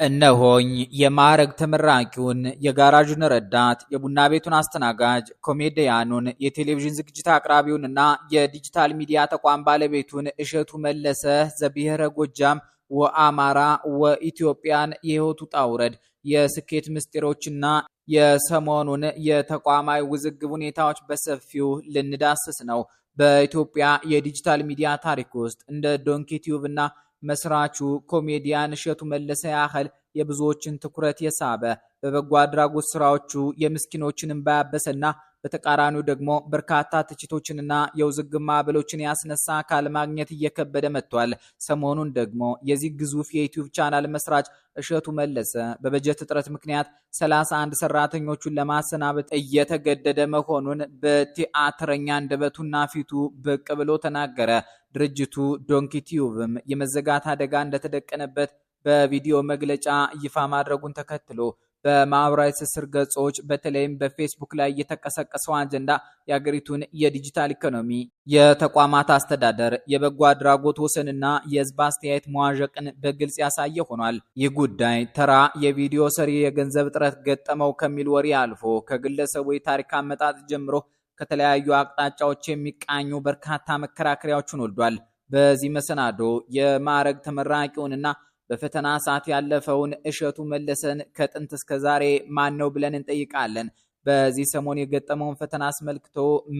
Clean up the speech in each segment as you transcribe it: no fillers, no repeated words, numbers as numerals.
እነሆኝ የማዕረግ ተመራቂውን፣ የጋራዡን ረዳት፣ የቡና ቤቱን አስተናጋጅ፣ ኮሜዲያኑን፣ የቴሌቪዥን ዝግጅት አቅራቢውንና የዲጂታል ሚዲያ ተቋም ባለቤቱን እሸቱ መለሰ ዘብሔረ ጎጃም ወአማራ ወኢትዮጵያን የህይወቱ ውጣ ውረድ፣ የስኬት ምስጢሮችና የሰሞኑን የተቋማዊ ውዝግብ ሁኔታዎች በሰፊው ልንዳስስ ነው። በኢትዮጵያ የዲጂታል ሚዲያ ታሪክ ውስጥ እንደ ዶንኪ ቲዩብ እና መስራቹ ኮሜዲያን እሸቱ መለሰ ያህል የብዙዎችን ትኩረት የሳበ በበጎ አድራጎት ስራዎቹ የምስኪኖችን እንባ ያበሰና በተቃራኒው ደግሞ በርካታ ትችቶችንና የውዝግብ ማዕበሎችን ያስነሳ አካል ማግኘት እየከበደ መጥቷል። ሰሞኑን ደግሞ የዚህ ግዙፍ የዩቲዩብ ቻናል መስራች እሸቱ መለሰ በበጀት እጥረት ምክንያት 31 ሰራተኞቹን ለማሰናበት እየተገደደ መሆኑን በቲያትረኛ አንደበቱና ፊቱ ብቅ ብሎ ተናገረ። ድርጅቱ ዶንኪ ቲዩብም የመዘጋት አደጋ እንደተደቀነበት በቪዲዮ መግለጫ ይፋ ማድረጉን ተከትሎ በማህበራዊ ትስስር ገጾች በተለይም በፌስቡክ ላይ የተቀሰቀሰው አጀንዳ የሀገሪቱን የዲጂታል ኢኮኖሚ፣ የተቋማት አስተዳደር፣ የበጎ አድራጎት ወሰንና የህዝብ አስተያየት መዋዠቅን በግልጽ ያሳየ ሆኗል። ይህ ጉዳይ ተራ የቪዲዮ ሰሪ የገንዘብ እጥረት ገጠመው ከሚል ወሬ አልፎ ከግለሰቡ የታሪክ አመጣጥ ጀምሮ ከተለያዩ አቅጣጫዎች የሚቃኙ በርካታ መከራከሪያዎችን ወልዷል። በዚህ መሰናዶ የማዕረግ ተመራቂውንና በፈተና ሰዓት ያለፈውን እሸቱ መለሰን ከጥንት እስከ ዛሬ ማን ነው ብለን እንጠይቃለን። በዚህ ሰሞን የገጠመውን ፈተና አስመልክቶ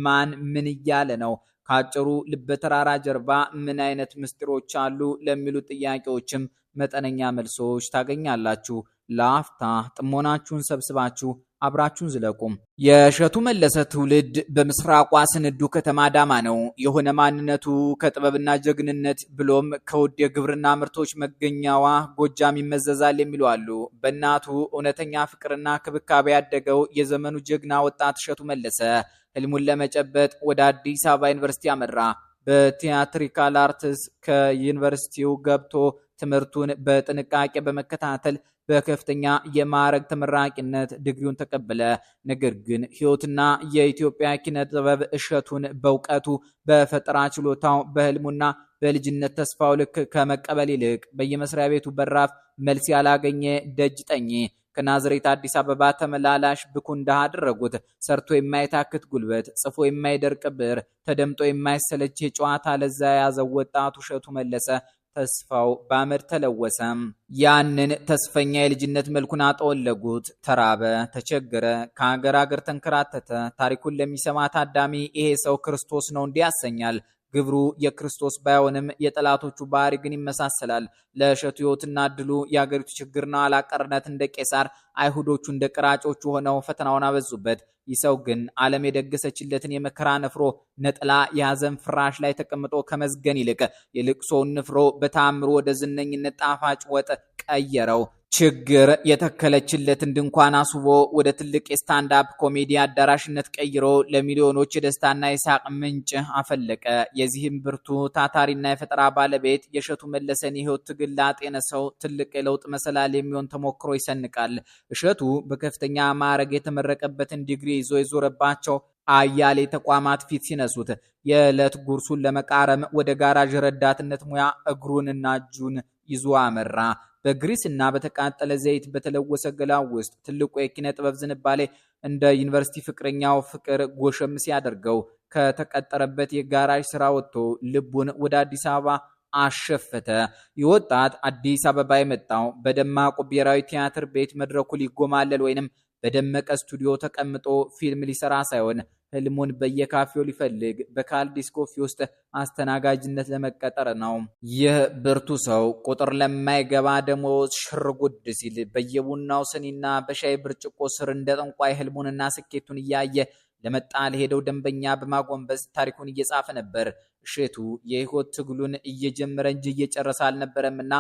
ማን ምን እያለ ነው? ካጭሩ ልበተራራ ጀርባ ምን አይነት ምስጢሮች አሉ ለሚሉ ጥያቄዎችም መጠነኛ መልሶች ታገኛላችሁ። ለአፍታ ጥሞናችሁን ሰብስባችሁ አብራችሁን ዝለቁም። የእሸቱ መለሰ ትውልድ በምስራቋ ስንዱ ከተማ አዳማ ነው። የሆነ ማንነቱ ከጥበብና ጀግንነት ብሎም ከውድ የግብርና ምርቶች መገኛዋ ጎጃም ይመዘዛል የሚሉ አሉ። በእናቱ እውነተኛ ፍቅርና ክብካቤ ያደገው የዘመኑ ጀግና ወጣት እሸቱ መለሰ ህልሙን ለመጨበጥ ወደ አዲስ አበባ ዩኒቨርሲቲ አመራ። በቲያትሪካል አርትስ ከዩኒቨርሲቲው ገብቶ ትምህርቱን በጥንቃቄ በመከታተል በከፍተኛ የማዕረግ ተመራቂነት ዲግሪውን ተቀበለ። ነገር ግን ህይወትና የኢትዮጵያ ኪነ ጥበብ እሸቱን በእውቀቱ፣ በፈጠራ ችሎታው፣ በህልሙና በልጅነት ተስፋው ልክ ከመቀበል ይልቅ በየመስሪያ ቤቱ በራፍ መልስ ያላገኘ ደጅ ጠኝ ከናዝሬት አዲስ አበባ ተመላላሽ ብኩንዳ አደረጉት። ሰርቶ የማይታክት ጉልበት፣ ጽፎ የማይደርቅ ብዕር፣ ተደምጦ የማይሰለች የጨዋታ ለዛ የያዘው ወጣቱ እሸቱ መለሰ ተስፋው በአመድ ተለወሰ። ያንን ተስፈኛ የልጅነት መልኩን አጠወለጉት። ተራበ፣ ተቸገረ፣ ከሀገር ሀገር ተንከራተተ። ታሪኩን ለሚሰማ ታዳሚ ይሄ ሰው ክርስቶስ ነው እንዲህ ያሰኛል። ግብሩ የክርስቶስ ባይሆንም የጠላቶቹ ባህሪ ግን ይመሳሰላል። ለእሸቱ ህይወትና እድሉ የአገሪቱ ችግርና ኋላቀርነት እንደ ቄሳር፣ አይሁዶቹ እንደ ቀራጮቹ ሆነው ፈተናውን አበዙበት። ይህ ሰው ግን ዓለም የደገሰችለትን የመከራ ንፍሮ ነጠላ የሐዘን ፍራሽ ላይ ተቀምጦ ከመዝገን ይልቅ የልቅሶውን ንፍሮ በተአምሩ ወደ ዝነኝነት ጣፋጭ ወጥ ቀየረው። ችግር የተከለችለትን ድንኳን አስቦ ወደ ትልቅ የስታንዳፕ ኮሜዲ አዳራሽነት ቀይሮ ለሚሊዮኖች የደስታና የሳቅ ምንጭ አፈለቀ። የዚህም ብርቱ ታታሪና የፈጠራ ባለቤት የእሸቱ መለሰን የህይወት ትግል ላጤነ ሰው ትልቅ የለውጥ መሰላል የሚሆን ተሞክሮ ይሰንቃል። እሸቱ በከፍተኛ ማዕረግ የተመረቀበትን ዲግሪ ይዞ የዞረባቸው አያሌ ተቋማት ፊት ሲነሱት የዕለት ጉርሱን ለመቃረም ወደ ጋራዥ ረዳትነት ሙያ እግሩንና እጁን ይዞ አመራ። በግሪስና በተቃጠለ ዘይት በተለወሰ ገላው ውስጥ ትልቁ የኪነ ጥበብ ዝንባሌ እንደ ዩኒቨርሲቲ ፍቅረኛው ፍቅር ጎሸም ሲያደርገው ከተቀጠረበት የጋራዥ ስራ ወጥቶ ልቡን ወደ አዲስ አበባ አሸፈተ። የወጣት አዲስ አበባ የመጣው በደማቁ ብሔራዊ ቲያትር ቤት መድረኩ ሊጎማለል ወይንም በደመቀ ስቱዲዮ ተቀምጦ ፊልም ሊሰራ ሳይሆን ህልሙን በየካፌው ሊፈልግ በካልዲስ ኮፊ ውስጥ አስተናጋጅነት ለመቀጠር ነው። ይህ ብርቱ ሰው ቁጥር ለማይገባ ደሞዝ ሽርጉድ ሲል በየቡናው ስኒና በሻይ ብርጭቆ ስር እንደ ጠንቋይ ህልሙንና ስኬቱን እያየ ለመጣ ለሄደው ደንበኛ በማጎንበስ ታሪኩን እየጻፈ ነበር። እሸቱ የህይወት ትግሉን እየጀመረ እንጂ እየጨረሰ አልነበረምና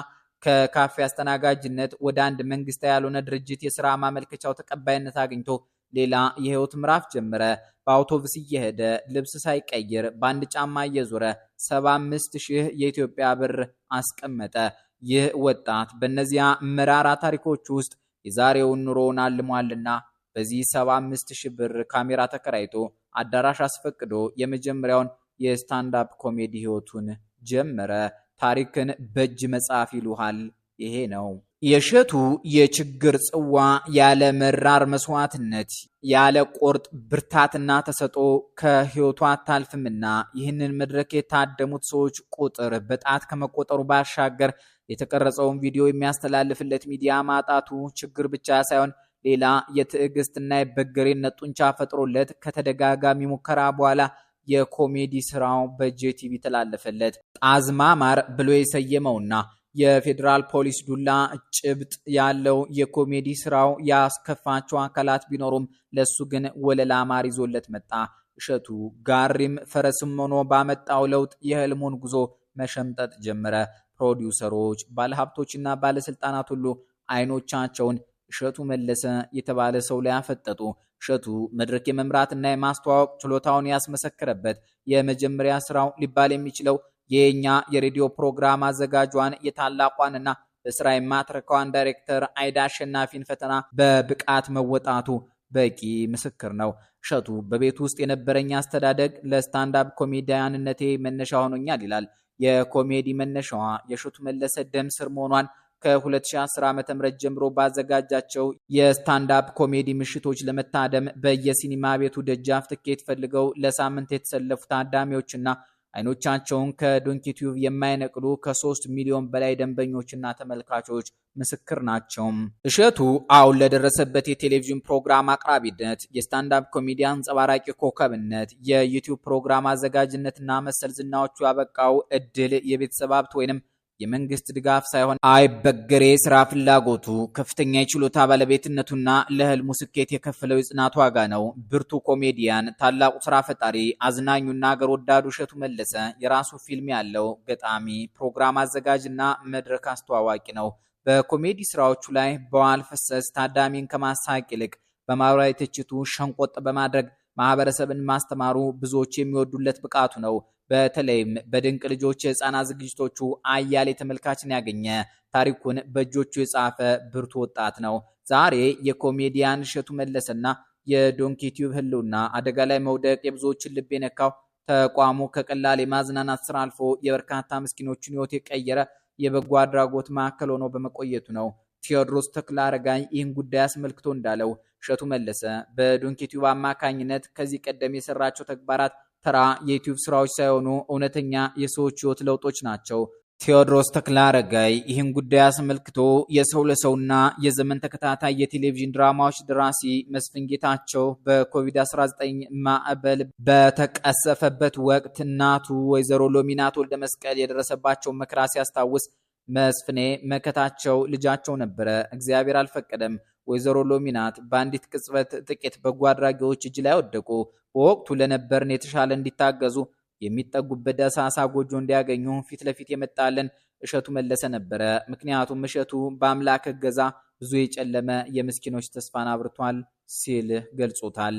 ከካፌ አስተናጋጅነት ወደ አንድ መንግስታዊ ያልሆነ ድርጅት የሥራ ማመልከቻው ተቀባይነት አግኝቶ ሌላ የህይወት ምዕራፍ ጀመረ። በአውቶቡስ እየሄደ ልብስ ሳይቀይር በአንድ ጫማ እየዞረ 75,000 የኢትዮጵያ ብር አስቀመጠ። ይህ ወጣት በእነዚያ መራራ ታሪኮች ውስጥ የዛሬውን ኑሮውን አልሟልና በዚህ 75,000 ብር ካሜራ ተከራይቶ አዳራሽ አስፈቅዶ የመጀመሪያውን የስታንዳፕ ኮሜዲ ህይወቱን ጀመረ። ታሪክን በእጅ መጻፍ ይሉሃል፣ ይሄ ነው። የእሸቱ የችግር ጽዋ ያለ መራር መስዋዕትነት ያለ ቁርጥ ብርታትና ተሰጦ ከህይወቱ አታልፍምና ይህንን መድረክ የታደሙት ሰዎች ቁጥር በጣት ከመቆጠሩ ባሻገር የተቀረጸውን ቪዲዮ የሚያስተላልፍለት ሚዲያ ማጣቱ ችግር ብቻ ሳይሆን ሌላ የትዕግስትና የበገሬነት ጡንቻ ፈጥሮለት ከተደጋጋሚ ሙከራ በኋላ የኮሜዲ ስራው በጄቲቪ ተላለፈለት። ጣዝማማር ብሎ የሰየመውና የፌዴራል ፖሊስ ዱላ ጭብጥ ያለው የኮሜዲ ስራው ያስከፋቸው አካላት ቢኖሩም ለሱ ግን ወለላ ማር ይዞለት መጣ። እሸቱ ጋሪም ፈረስም ሆኖ ባመጣው ለውጥ የህልሙን ጉዞ መሸምጠጥ ጀመረ። ፕሮዲውሰሮች፣ ባለሀብቶችና ባለስልጣናት ሁሉ አይኖቻቸውን እሸቱ መለሰ የተባለ ሰው ላይ አፈጠጡ። እሸቱ መድረክ የመምራትና የማስተዋወቅ ችሎታውን ያስመሰከረበት የመጀመሪያ ስራው ሊባል የሚችለው የኛ የሬዲዮ ፕሮግራም አዘጋጇን የታላቋንና በስራ የማትረካዋን ዳይሬክተር አይዳ አሸናፊን ፈተና በብቃት መወጣቱ በቂ ምስክር ነው። እሸቱ በቤት ውስጥ የነበረኝ አስተዳደግ ለስታንዳፕ ኮሜዲያንነቴ መነሻ ሆኖኛል ይላል። የኮሜዲ መነሻዋ የእሸቱ መለሰ ደም ስር መሆኗን ከ2010 ዓ.ም ጀምሮ ባዘጋጃቸው የስታንዳፕ ኮሜዲ ምሽቶች ለመታደም በየሲኒማ ቤቱ ደጃፍ ትኬት ፈልገው ለሳምንት የተሰለፉ ታዳሚዎችና አይኖቻቸውን ከዶንኪ ቲዩብ የማይነቅሉ ከ3 ሚሊዮን በላይ ደንበኞችና ተመልካቾች ምስክር ናቸው። እሸቱ አሁን ለደረሰበት የቴሌቪዥን ፕሮግራም አቅራቢነት፣ የስታንዳፕ ኮሜዲ አንጸባራቂ ኮከብነት፣ የዩቲዩብ ፕሮግራም አዘጋጅነትና መሰል ዝናዎቹ ያበቃው እድል የቤተሰብ ሀብት ወይንም የመንግስት ድጋፍ ሳይሆን አይበገሬ ስራ ፍላጎቱ፣ ከፍተኛ የችሎታ ባለቤትነቱና ለህልሙ ስኬት የከፈለው የጽናት ዋጋ ነው። ብርቱ ኮሜዲያን፣ ታላቁ ስራ ፈጣሪ፣ አዝናኙና አገር ወዳዱ እሸቱ መለሰ የራሱ ፊልም ያለው ገጣሚ፣ ፕሮግራም አዘጋጅና መድረክ አስተዋዋቂ ነው። በኮሜዲ ስራዎቹ ላይ በዋል ፈሰስ ታዳሚን ከማሳቅ ይልቅ በማህበራዊ ትችቱ ሸንቆጥ በማድረግ ማህበረሰብን ማስተማሩ ብዙዎች የሚወዱለት ብቃቱ ነው። በተለይም በድንቅ ልጆች የህፃናት ዝግጅቶቹ አያሌ ተመልካችን ያገኘ ታሪኩን በእጆቹ የጻፈ ብርቱ ወጣት ነው። ዛሬ የኮሜዲያን እሸቱ መለሰና የዶንኪ ቲዩብ ህልውና አደጋ ላይ መውደቅ የብዙዎችን ልብ የነካው ተቋሙ ከቀላል የማዝናናት ስራ አልፎ የበርካታ ምስኪኖችን ህይወት የቀየረ የበጎ አድራጎት ማዕከል ሆኖ በመቆየቱ ነው። ቴዎድሮስ ተክለአረጋይ ይህን ጉዳይ አስመልክቶ እንዳለው እሸቱ መለሰ በዶንኪ ቲዩብ አማካኝነት ከዚህ ቀደም የሰራቸው ተግባራት ተራ የዩቲዩብ ስራዎች ሳይሆኑ እውነተኛ የሰዎች ህይወት ለውጦች ናቸው። ቴዎድሮስ ተክለአረጋይ ይህን ጉዳይ አስመልክቶ የሰው ለሰውና የዘመን ተከታታይ የቴሌቪዥን ድራማዎች ደራሲ መስፍን ጌታቸው በኮቪድ-19 ማዕበል በተቀሰፈበት ወቅት እናቱ ወይዘሮ ሎሚናት ወልደ መስቀል የደረሰባቸው መከራ ሲያስታውስ መስፍኔ መከታቸው ልጃቸው ነበረ፣ እግዚአብሔር አልፈቀደም። ወይዘሮ ሎሚናት በአንዲት ቅጽበት ጥቂት በጎ አድራጊዎች እጅ ላይ ወደቁ። በወቅቱ ለነበርን የተሻለ እንዲታገዙ የሚጠጉበት ደሳሳ ጎጆ እንዲያገኙ ፊት ለፊት የመጣልን እሸቱ መለሰ ነበረ። ምክንያቱም እሸቱ በአምላክ እገዛ ብዙ የጨለመ የምስኪኖች ተስፋን አብርቷል ሲል ገልጾታል።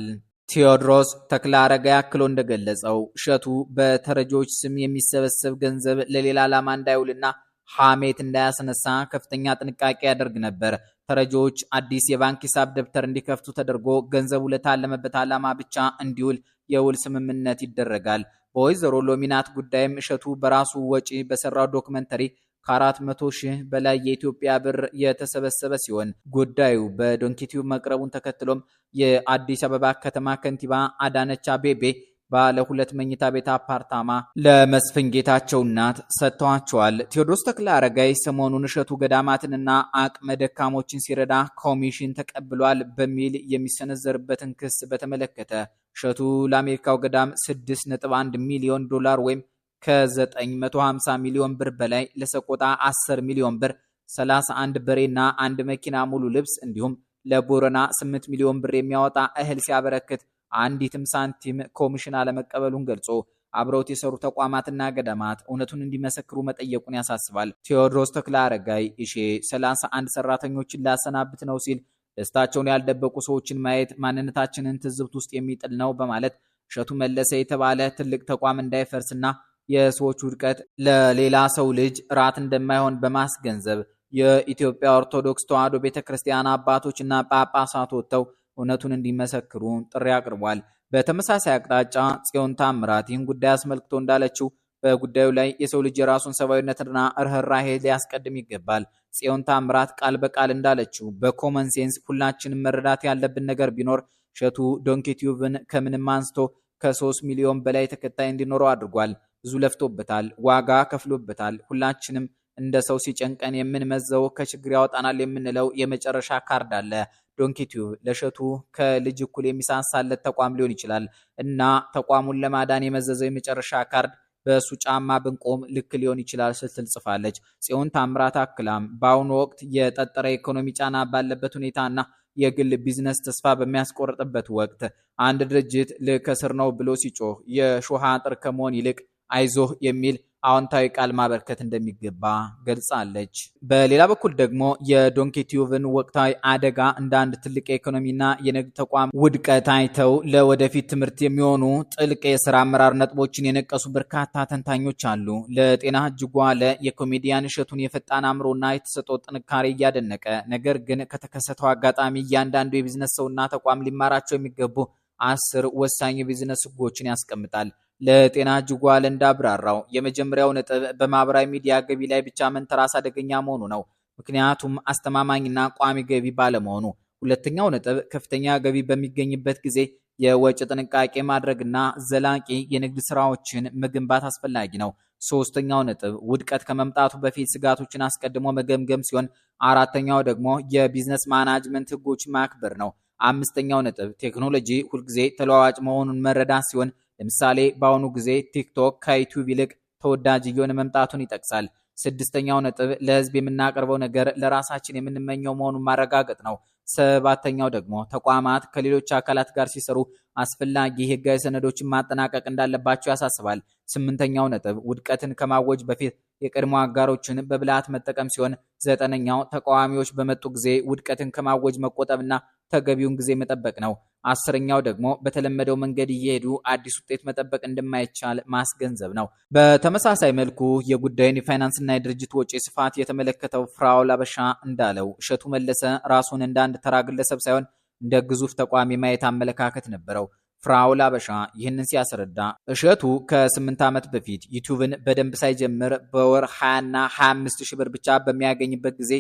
ቴዎድሮስ ተክለአረጋይ አክሎ እንደገለጸው እሸቱ በተረጂዎች ስም የሚሰበሰብ ገንዘብ ለሌላ ዓላማ እንዳይውልና ሐሜት እንዳያስነሳ ከፍተኛ ጥንቃቄ ያደርግ ነበር። ተረጂዎች አዲስ የባንክ ሂሳብ ደብተር እንዲከፍቱ ተደርጎ ገንዘቡ ለታለመበት ዓላማ ብቻ እንዲውል የውል ስምምነት ይደረጋል። በወይዘሮ ሎሚናት ጉዳይም እሸቱ በራሱ ወጪ በሰራው ዶክመንተሪ ከ400,000 በላይ የኢትዮጵያ ብር የተሰበሰበ ሲሆን ጉዳዩ በዶንኪ ቲዩብ መቅረቡን ተከትሎም የአዲስ አበባ ከተማ ከንቲባ አዳነች አቤቤ ባለ 2 መኝታ ቤት አፓርታማ ለመስፍን ጌታቸው እናት ሰጥተዋቸዋል። ቴዎድሮስ ተክለአረጋይ ሰሞኑን እሸቱ ገዳማትንና አቅመ ደካሞችን ሲረዳ ኮሚሽን ተቀብሏል በሚል የሚሰነዘርበትን ክስ በተመለከተ እሸቱ ለአሜሪካው ገዳም $6.1 ሚሊዮን ወይም ከ950 ሚሊዮን ብር በላይ፣ ለሰቆጣ 10 ሚሊዮን ብር፣ 31 በሬና 1 መኪና ሙሉ ልብስ እንዲሁም ለቦረና 8 ሚሊዮን ብር የሚያወጣ እህል ሲያበረክት አንዲትም ሳንቲም ኮሚሽን አለመቀበሉን ገልጾ አብረውት የሰሩ ተቋማትና ገዳማት እውነቱን እንዲመሰክሩ መጠየቁን ያሳስባል። ቴዎድሮስ ተክለአረጋይ እሺ 31 ሰራተኞችን ላሰናብት ነው ሲል ደስታቸውን ያልደበቁ ሰዎችን ማየት ማንነታችንን ትዝብት ውስጥ የሚጥል ነው በማለት እሸቱ መለሰ የተባለ ትልቅ ተቋም እንዳይፈርስና የሰዎች ውድቀት ለሌላ ሰው ልጅ ራት እንደማይሆን በማስገንዘብ የኢትዮጵያ ኦርቶዶክስ ተዋሕዶ ቤተክርስቲያን አባቶችና ጳጳሳት ወጥተው እውነቱን እንዲመሰክሩ ጥሪ አቅርቧል። በተመሳሳይ አቅጣጫ ጽዮን ታምራት ይህን ጉዳይ አስመልክቶ እንዳለችው በጉዳዩ ላይ የሰው ልጅ የራሱን ሰብአዊነትና ርህራሄ ሊያስቀድም ይገባል። ጽዮን ታምራት ቃል በቃል እንዳለችው በኮመን ሴንስ ሁላችንም መረዳት ያለብን ነገር ቢኖር እሸቱ ዶንኪ ቲዩብን ከምንም አንስቶ ከ3 ሚሊዮን በላይ ተከታይ እንዲኖረው አድርጓል። ብዙ ለፍቶበታል፣ ዋጋ ከፍሎበታል። ሁላችንም እንደ ሰው ሲጨንቀን የምንመዘው ከችግር ያወጣናል የምንለው የመጨረሻ ካርድ አለ። ዶንኪ ቲዩብ ለእሸቱ ከልጅ እኩል የሚሳሳለት ተቋም ሊሆን ይችላል እና ተቋሙን ለማዳን የመዘዘው የመጨረሻ ካርድ በእሱ ጫማ ብንቆም ልክ ሊሆን ይችላል ስትል ጽፋለች። ጽዮን ታምራት አክላም በአሁኑ ወቅት የጠጠረ ኢኮኖሚ ጫና ባለበት ሁኔታና የግል ቢዝነስ ተስፋ በሚያስቆርጥበት ወቅት አንድ ድርጅት ልከስር ነው ብሎ ሲጮህ የሾህ አጥር ከመሆን ይልቅ አይዞህ የሚል አዎንታዊ ቃል ማበርከት እንደሚገባ ገልጻለች። በሌላ በኩል ደግሞ የዶንኪ ቲዩብን ወቅታዊ አደጋ እንደ አንድ ትልቅ የኢኮኖሚና የንግድ ተቋም ውድቀት አይተው ለወደፊት ትምህርት የሚሆኑ ጥልቅ የስራ አመራር ነጥቦችን የነቀሱ በርካታ ተንታኞች አሉ። ለጤና እጅጉ አለ የኮሜዲያን እሸቱን የፈጣን አእምሮና የተሰጠው ጥንካሬ እያደነቀ ነገር ግን ከተከሰተው አጋጣሚ እያንዳንዱ የቢዝነስ ሰውና ተቋም ሊማራቸው የሚገቡ 10 ወሳኝ የቢዝነስ ህጎችን ያስቀምጣል። ለጤና እጅጉ አለ እንዳብራራው የመጀመሪያው ነጥብ በማህበራዊ ሚዲያ ገቢ ላይ ብቻ መንተራስ አደገኛ መሆኑ ነው፣ ምክንያቱም አስተማማኝና ቋሚ ገቢ ባለመሆኑ። ሁለተኛው ነጥብ ከፍተኛ ገቢ በሚገኝበት ጊዜ የወጪ ጥንቃቄ ማድረግና ዘላቂ የንግድ ስራዎችን መገንባት አስፈላጊ ነው። ሶስተኛው ነጥብ ውድቀት ከመምጣቱ በፊት ስጋቶችን አስቀድሞ መገምገም ሲሆን፣ አራተኛው ደግሞ የቢዝነስ ማናጅመንት ህጎች ማክበር ነው። አምስተኛው ነጥብ ቴክኖሎጂ ሁልጊዜ ተለዋዋጭ መሆኑን መረዳት ሲሆን ለምሳሌ በአሁኑ ጊዜ ቲክቶክ ከዩቲዩብ ይልቅ ተወዳጅ እየሆነ መምጣቱን ይጠቅሳል። ስድስተኛው ነጥብ ለህዝብ የምናቀርበው ነገር ለራሳችን የምንመኘው መሆኑን ማረጋገጥ ነው። ሰባተኛው ደግሞ ተቋማት ከሌሎች አካላት ጋር ሲሰሩ አስፈላጊ ህጋዊ ሰነዶችን ማጠናቀቅ እንዳለባቸው ያሳስባል። ስምንተኛው ነጥብ ውድቀትን ከማወጅ በፊት የቀድሞ አጋሮችን በብልሃት መጠቀም ሲሆን፣ ዘጠነኛው ተቃዋሚዎች በመጡ ጊዜ ውድቀትን ከማወጅ መቆጠብና ተገቢውን ጊዜ መጠበቅ ነው። አስረኛው ደግሞ በተለመደው መንገድ እየሄዱ አዲስ ውጤት መጠበቅ እንደማይቻል ማስገንዘብ ነው። በተመሳሳይ መልኩ የጉዳዩን የፋይናንስና የድርጅት ወጪ ስፋት የተመለከተው ፍራኦል አበሻ እንዳለው እሸቱ መለሰ ራሱን እንደ አንድ ተራ ግለሰብ ሳይሆን እንደ ግዙፍ ተቋም የማየት አመለካከት ነበረው። ፍራኦል አበሻ ይህንን ሲያስረዳ እሸቱ ከ8 ዓመት በፊት ዩቲዩብን በደንብ ሳይጀምር በወር 20 እና 25 ሺህ ብር ብቻ በሚያገኝበት ጊዜ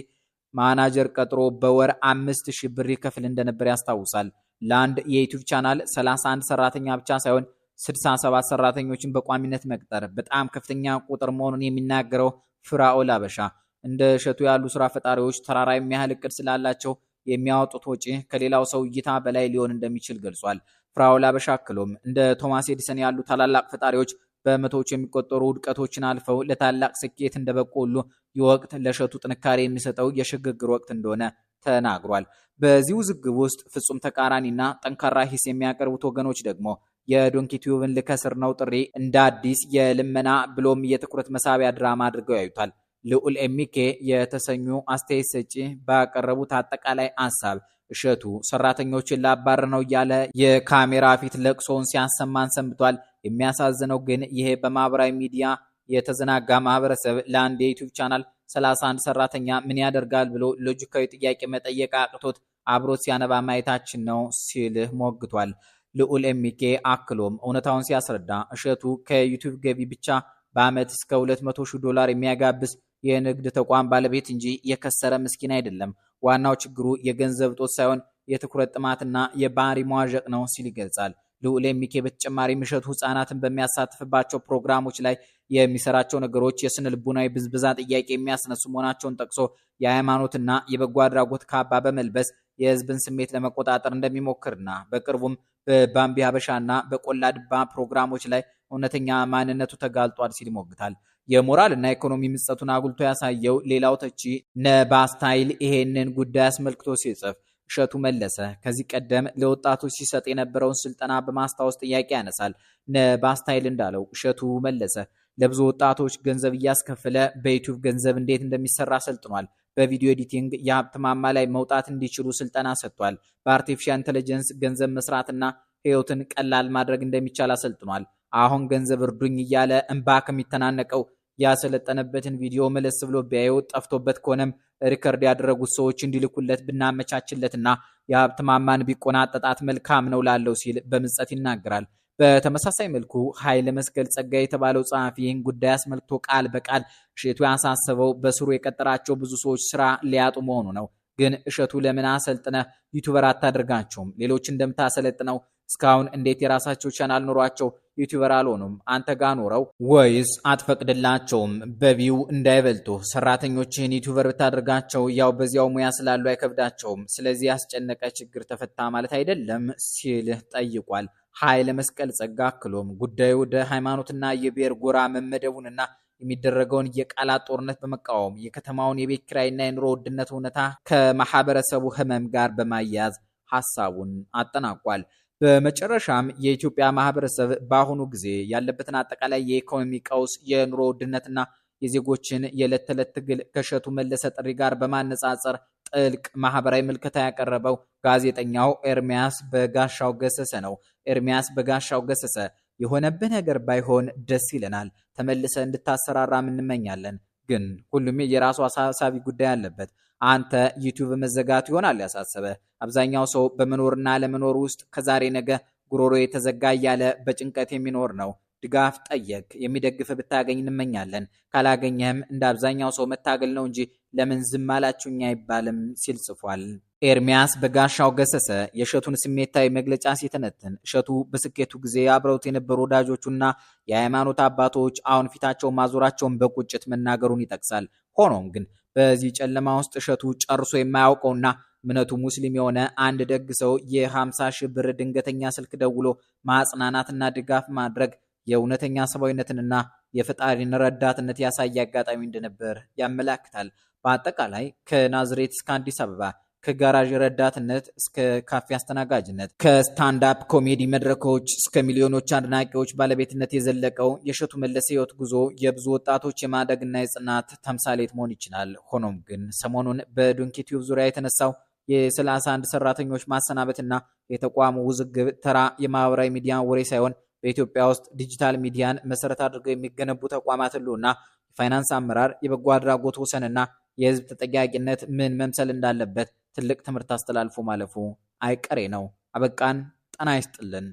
ማናጀር ቀጥሮ በወር 5,000 ብር ይከፍል እንደነበር ያስታውሳል። ለአንድ የዩቲዩብ ቻናል 31 ሰራተኛ ብቻ ሳይሆን 67 ሰራተኞችን በቋሚነት መቅጠር በጣም ከፍተኛ ቁጥር መሆኑን የሚናገረው ፍራኦል አበሻ እንደ እሸቱ ያሉ ስራ ፈጣሪዎች ተራራ የሚያህል እቅድ ስላላቸው የሚያወጡት ወጪ ከሌላው ሰው እይታ በላይ ሊሆን እንደሚችል ገልጿል። ፍራኦል አበሻ አክሎም እንደ ቶማስ ኤዲሰን ያሉ ታላላቅ ፈጣሪዎች በመቶዎች የሚቆጠሩ ውድቀቶችን አልፈው ለታላቅ ስኬት እንደበቁ ሁሉ ይህ ወቅት ለእሸቱ ጥንካሬ የሚሰጠው የሽግግር ወቅት እንደሆነ ተናግሯል። በዚህ ውዝግብ ውስጥ ፍጹም ተቃራኒና ጠንካራ ሂስ የሚያቀርቡት ወገኖች ደግሞ የዶንኪ ቲዩብን ልከስር ነው ጥሪ እንደ አዲስ የልመና ብሎም የትኩረት መሳቢያ ድራማ አድርገው ያዩታል። ልዑል ኤሚኬ የተሰኙ አስተያየት ሰጪ ባቀረቡት አጠቃላይ ሀሳብ እሸቱ ሰራተኞችን ላባር ነው እያለ የካሜራ ፊት ለቅሶውን ሲያሰማን ሰንብቷል። የሚያሳዝነው ግን ይሄ በማህበራዊ ሚዲያ የተዘናጋ ማህበረሰብ ለአንድ የዩቲዩብ ቻናል 31 ሰራተኛ ምን ያደርጋል ብሎ ሎጂካዊ ጥያቄ መጠየቅ አቅቶት አብሮት ሲያነባ ማየታችን ነው ሲል ሞግቷል። ልዑል ኤሚኬ አክሎም እውነታውን ሲያስረዳ እሸቱ ከዩቲዩብ ገቢ ብቻ በአመት እስከ $200,000 የሚያጋብስ የንግድ ተቋም ባለቤት እንጂ የከሰረ ምስኪን አይደለም። ዋናው ችግሩ የገንዘብ ጦት ሳይሆን የትኩረት ጥማትና የባህሪ መዋዠቅ ነው ሲል ይገልጻል። ልዑል ኤሚኬ በተጨማሪም እሸቱ ህፃናትን በሚያሳትፍባቸው ፕሮግራሞች ላይ የሚሰራቸው ነገሮች የስነ ልቡናዊ ብዝብዛ ጥያቄ የሚያስነሱ መሆናቸውን ጠቅሶ የሃይማኖትና የበጎ አድራጎት ካባ በመልበስ የህዝብን ስሜት ለመቆጣጠር እንደሚሞክርና በቅርቡም በባምቢ ሀበሻና በቆላ ድባ ፕሮግራሞች ላይ እውነተኛ ማንነቱ ተጋልጧል ሲል ይሞግታል። የሞራል እና ኢኮኖሚ ምጸቱን አጉልቶ ያሳየው ሌላው ተቺ ነባስታይል ይሄንን ጉዳይ አስመልክቶ ሲጽፍ እሸቱ መለሰ ከዚህ ቀደም ለወጣቶች ሲሰጥ የነበረውን ስልጠና በማስታወስ ጥያቄ ያነሳል። ነባስታይል እንዳለው እሸቱ መለሰ ለብዙ ወጣቶች ገንዘብ እያስከፈለ በዩቲዩብ ገንዘብ እንዴት እንደሚሰራ ሰልጥኗል። በቪዲዮ ኤዲቲንግ የሀብት ማማ ላይ መውጣት እንዲችሉ ስልጠና ሰጥቷል። በአርቲፊሻል ኢንተለጀንስ ገንዘብ መስራትና ህይወትን ቀላል ማድረግ እንደሚቻል አሰልጥኗል። አሁን ገንዘብ እርዱኝ እያለ እንባ ከሚተናነቀው ያሰለጠነበትን ቪዲዮ መለስ ብሎ ቢያየው ጠፍቶበት ከሆነም ሪከርድ ያደረጉት ሰዎች እንዲልኩለት ብናመቻችለትና የሀብት ማማን ቢቆናጠጣት መልካም ነው ላለው ሲል በምጸት ይናገራል። በተመሳሳይ መልኩ ኃይለ መስቀል ጸጋይ የተባለው ጸሐፊ ይህን ጉዳይ አስመልክቶ ቃል በቃል እሸቱ ያሳሰበው በስሩ የቀጠራቸው ብዙ ሰዎች ስራ ሊያጡ መሆኑ ነው። ግን እሸቱ ለምን አሰልጥነህ ዩቲዩበር አታደርጋቸውም? ሌሎች እንደምታሰለጥነው እስካሁን እንዴት የራሳቸው ቻናል ኖሯቸው ዩቲዩበር አልሆኑም? አንተ ጋር ኖረው ወይስ አትፈቅድላቸውም? በቪው እንዳይበልጡ ሰራተኞችህን ዩቲዩበር ብታደርጋቸው ያው በዚያው ሙያ ስላሉ አይከብዳቸውም። ስለዚህ ያስጨነቀ ችግር ተፈታ ማለት አይደለም ሲል ጠይቋል። ኃይለ መስቀል ጸጋ አክሎም ጉዳዩ ወደ ሃይማኖትና የብሔር ጎራ መመደቡንና የሚደረገውን የቃላት ጦርነት በመቃወም የከተማውን የቤት ኪራይና የኑሮ ውድነት እውነታ ከማህበረሰቡ ህመም ጋር በማያያዝ ሐሳቡን አጠናቋል። በመጨረሻም የኢትዮጵያ ማህበረሰብ በአሁኑ ጊዜ ያለበትን አጠቃላይ የኢኮኖሚ ቀውስ፣ የኑሮ ውድነትና የዜጎችን የዕለት ተዕለት ትግል ከእሸቱ መለሰ ጥሪ ጋር በማነጻጸር ጥልቅ ማህበራዊ ምልከታ ያቀረበው ጋዜጠኛው ኤርሚያስ በጋሻው ገሰሰ ነው። ኤርሚያስ በጋሻው ገሰሰ የሆነብህ ነገር ባይሆን ደስ ይለናል፣ ተመልሰ እንድታሰራራም እንመኛለን። ግን ሁሉም የራሱ አሳሳቢ ጉዳይ አለበት። አንተ ዩቲዩብ መዘጋት ይሆናል ያሳሰበ። አብዛኛው ሰው በመኖርና ለመኖር ውስጥ ከዛሬ ነገ ጉሮሮ የተዘጋ እያለ በጭንቀት የሚኖር ነው። ድጋፍ ጠየቅ፣ የሚደግፍ ብታገኝ እንመኛለን። ካላገኘህም እንደ አብዛኛው ሰው መታገል ነው እንጂ ለምን ዝም አላችሁኝ አይባልም ሲል ጽፏል። ኤርሚያስ በጋሻው ገሰሰ የእሸቱን ስሜታዊ መግለጫ ሲተነትን እሸቱ በስኬቱ ጊዜ አብረውት የነበሩ ወዳጆቹና የሃይማኖት አባቶች አሁን ፊታቸው ማዞራቸውን በቁጭት መናገሩን ይጠቅሳል። ሆኖም ግን በዚህ ጨለማ ውስጥ እሸቱ ጨርሶ የማያውቀውና እምነቱ ሙስሊም የሆነ አንድ ደግ ሰው የ50 ሺህ ብር ድንገተኛ ስልክ ደውሎ ማጽናናትና ድጋፍ ማድረግ የእውነተኛ ሰብአዊነትንና የፈጣሪን ረዳትነት ያሳየ አጋጣሚ እንደነበር ያመላክታል። በአጠቃላይ ከናዝሬት እስከ አዲስ አበባ ከጋራዥ ረዳትነት እስከ ካፌ አስተናጋጅነት ከስታንዳፕ ኮሜዲ መድረኮች እስከ ሚሊዮኖች አድናቂዎች ባለቤትነት የዘለቀው የእሸቱ መለሰ ህይወት ጉዞ የብዙ ወጣቶች የማደግና የጽናት ተምሳሌት መሆን ይችላል። ሆኖም ግን ሰሞኑን በዶንኪ ቲዩብ ዙሪያ የተነሳው የ31 ሰራተኞች ማሰናበትና የተቋሙ ውዝግብ ተራ የማህበራዊ ሚዲያ ወሬ ሳይሆን በኢትዮጵያ ውስጥ ዲጂታል ሚዲያን መሰረት አድርገው የሚገነቡ ተቋማት ሁሉና የፋይናንስ አመራር፣ የበጎ አድራጎት ወሰንና የህዝብ ተጠያቂነት ምን መምሰል እንዳለበት ትልቅ ትምህርት አስተላልፎ ማለፉ አይቀሬ ነው። አበቃን። ጤና ይስጥልን።